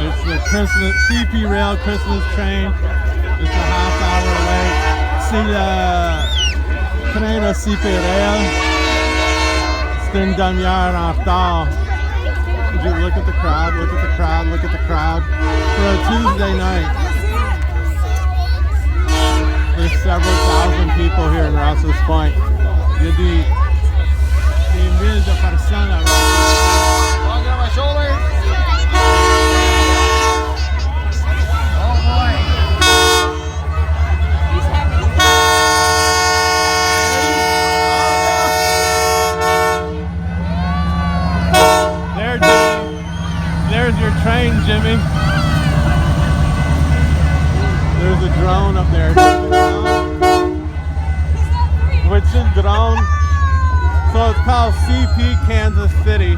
It's the Christmas CP Rail Christmas train. It's a half-hour late. See the train à CP Rail. C'est une demi-heure en retard. Look at the crowd, look at the crowd, look at the crowd. For a Tuesday night. There's several thousand people here in Rouses Point. Il y a des milles de personnes à Rouses Point. Walking on my shoulders. Oh boy. He's heavy. There's your train, Jimmy. There's a drone up there. Which is drone. So it's called CP Kansas City.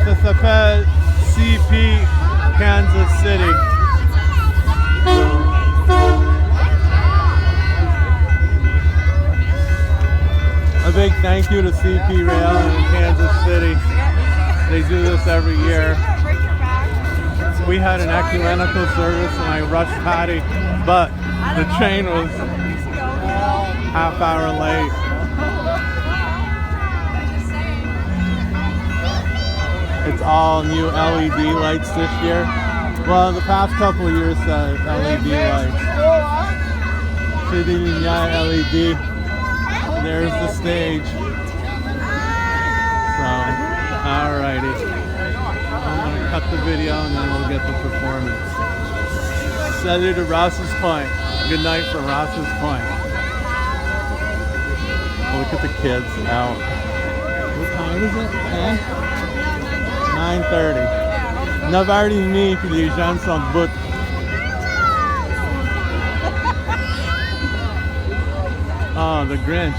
Ça s'appelle CP Kansas City. A big thank you to CP Rail in Kansas City. They do this every year. We had an ecumenical service and I rushed Patty, but the train was half hour late. It's all new LED lights this year. Well, the past couple of years, LED lights. C'est des lumières LED. There's the stage. So, alrighty. I'm going to cut the video and then we'll get the performance. Salut to Rouses Point. Good night from Rouses Point. Look at the kids out. What time is it? 9:30. 9h30 puis les gens sont debout. Oh, the Grinch.